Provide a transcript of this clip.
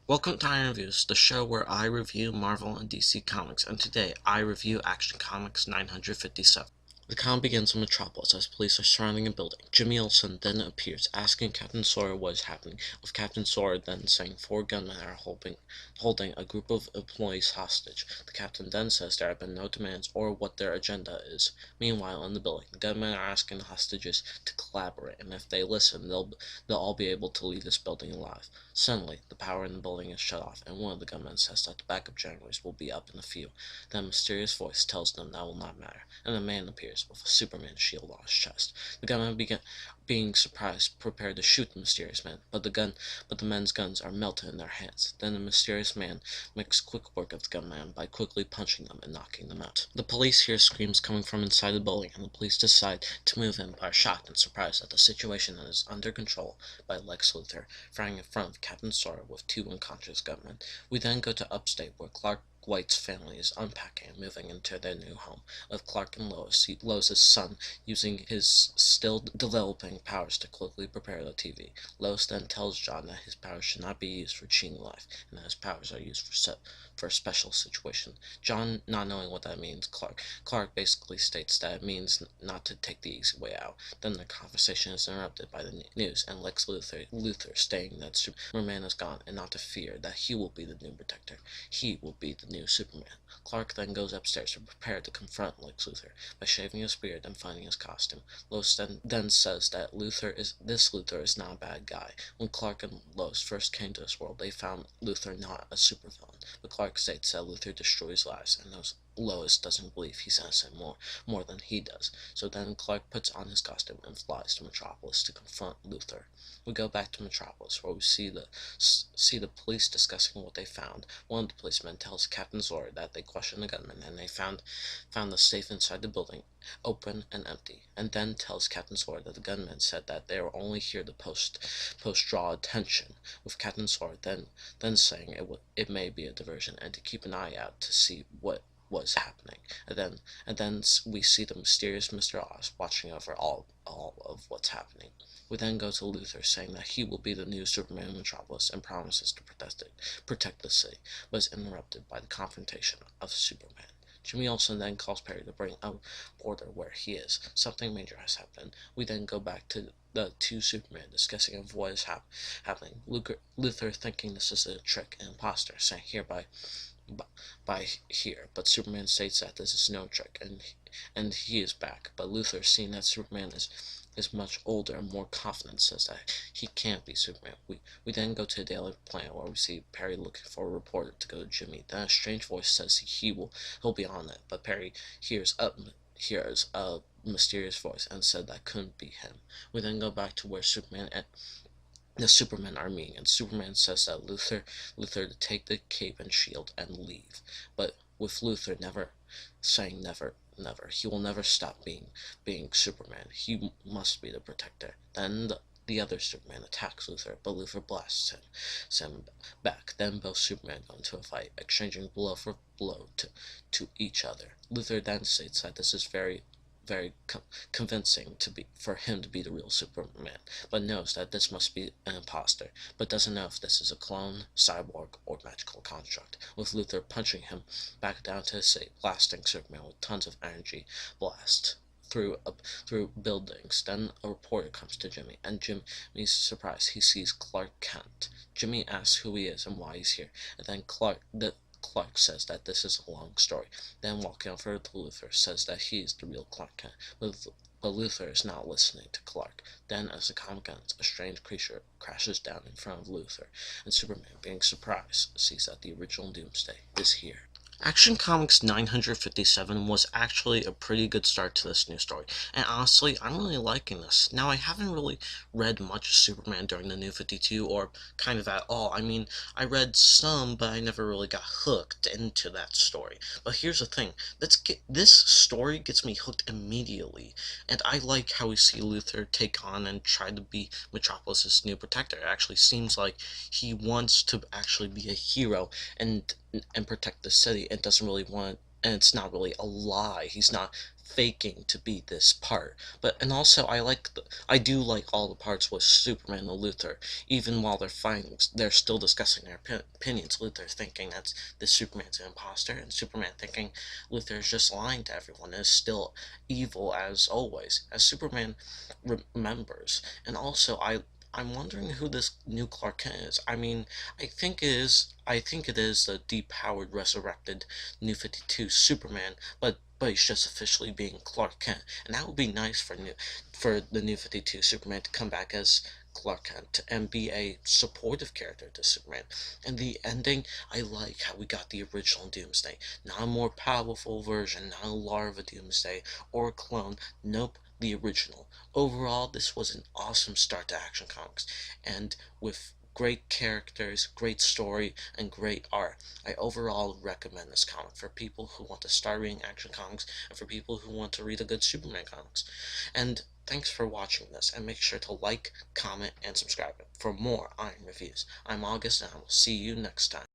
Welcome to Iron Reviews, the show where I review Marvel and DC Comics, and today I review Action Comics 957. The comic begins in Metropolis as police are surrounding a building. Jimmy Olsen then appears, asking Captain Sawyer what is happening, with Captain Sawyer then saying 4 gunmen are holding a group of employees hostage. The captain then says there have been no demands or what their agenda is. Meanwhile, in the building, the gunmen are asking the hostages to collaborate, and if they listen, they'll all be able to leave this building alive. Suddenly, the power in the building is shut off, and one of the gunmen says that the backup generators will be up in a few. Then a mysterious voice tells them that will not matter, and a man appears with a Superman shield on his chest. The gunmen being surprised, prepared to shoot the mysterious man, but the men's guns are melted in their hands. Then the mysterious man makes quick work of the gunman by quickly punching them and knocking them out. The police hear screams coming from inside the building, and the police decide to move in, but are shocked and surprised that the situation is under control by Lex Luthor, firing in front of Captain Sawyer with 2 unconscious gunmen. We then go to upstate, where Clark White's family is unpacking and moving into their new home, with Clark and Lois's son, using his still developing powers to quickly prepare the TV. Lois then tells John that his powers should not be used for cheating life, and that his powers are used for a special situation. John, not knowing what that means, Clark basically states that it means not to take the easy way out. Then the conversation is interrupted by the news, and Lex Luthor stating that Superman is gone, and not to fear that he will be the new protector. He will be the new Superman. Clark then goes upstairs to prepare to confront Lex Luthor by shaving his beard and finding his costume. Lois then says that this Luthor is not a bad guy. When Clark and Lois first came to this world, they found Luthor not a supervillain, but Clark states that Luthor destroys lives, and Lois doesn't believe he's innocent more than he does. So then Clark puts on his costume and flies to Metropolis to confront Luthor. We go back to Metropolis, where we see the police discussing what they found. One of the policemen tells Captain Sawyer that they questioned the gunman, and they found the safe inside the building open and empty, and then tells Captain Sawyer that the gunmen said that they were only here to post draw attention, with Captain Sawyer then saying it may be a diversion and to keep an eye out to see what was happening. And then we see the mysterious Mr. Oz watching over all of what's happening. We then go to Luthor saying that he will be the new Superman in Metropolis and promises to protect the city, but is interrupted by the confrontation of Superman. Jimmy Olsen then calls Perry to bring a reporter where he is. Something major has happened. We then go back to the 2 Supermen discussing of what is happening. Luthor thinking this is a trick, an imposter, saying hereby by here, but Superman states that this is no trick, and he is back. But Luthor, seeing that Superman is much older and more confident, says that he can't be Superman. We then go to the Daily Planet, where we see Perry looking for a reporter to go to Jimmy. Then a strange voice says he'll be on it, but Perry hears a mysterious voice and said that couldn't be him. We then go back to where the Supermen are meeting, and Superman says that Luthor to take the cape and shield and leave. But with Luthor saying never, he will never stop being Superman. He must be the protector. Then the other Superman attacks Luthor, but Luthor blasts him back. Then both Supermen go into a fight, exchanging blow for blow to each other. Luthor then states that this is very convincing for him to be the real Superman, but knows that this must be an imposter, but doesn't know if this is a clone, cyborg, or magical construct, with Luthor punching him back down to his seat, blasting Superman with tons of energy blast through buildings. Then a reporter comes to Jimmy, and Jimmy's surprised he sees Clark Kent. Jimmy asks who he is and why he's here, and then Clark says that this is a long story. Then, walking over to Luthor, says that he is the real Clark Kent, but Luthor is not listening to Clark. Then, as the comic ends, a strange creature crashes down in front of Luthor, and Superman, being surprised, sees that the original Doomsday is here. Action Comics 957 was actually a pretty good start to this new story, and honestly, I'm really liking this. Now, I haven't really read much of Superman during the New 52, or kind of at all. I mean, I read some, but I never really got hooked into that story. But here's the thing, this story gets me hooked immediately, and I like how we see Luthor take on and try to be Metropolis' new protector. It actually seems like he wants to actually be a hero and protect the city, and doesn't really want, and it's not really a lie. He's not faking to be this part. And also I do like all the parts with Superman and Luthor, even while they're fighting, they're still discussing their opinions. Luthor thinking that this Superman's an imposter, and Superman thinking Luthor's just lying to everyone and is still evil as always, as Superman remembers. And also I'm wondering who this new Clark Kent is. I mean, I think it is the depowered, resurrected New 52 Superman, but he's just officially being Clark Kent, and that would be nice for the New 52 Superman to come back as Clark Kent and be a supportive character to Superman. And the ending, I like how we got the original Doomsday, not a more powerful version, not a larva Doomsday or a clone. Nope, the original. Overall, this was an awesome start to Action Comics, and with great characters, great story, and great art. I overall recommend this comic for people who want to start reading Action Comics and for people who want to read a good Superman comics. And thanks for watching this, and make sure to like, comment, and subscribe for more Iron Reviews. I'm August, and I will see you next time.